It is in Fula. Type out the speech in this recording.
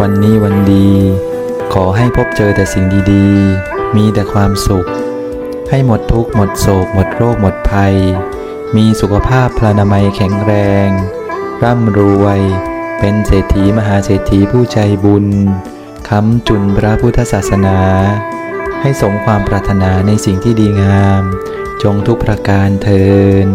วันนี้วันดี ขอให้พบเจอแต่สิ่งดีๆมีแต่ความสุขให้หมดทุกข์หมดโศกหมดโรคหมดภัยมีสุขภาพพลานามัยแข็งแรงร่ำรวยเป็นเศรษฐีมหาเศรษฐีผู้ใจบุญค้ำจุนพระพุทธศาสนาให้สมความปรารถนาในสิ่งที่ดีงามจงทุกประการเทอญ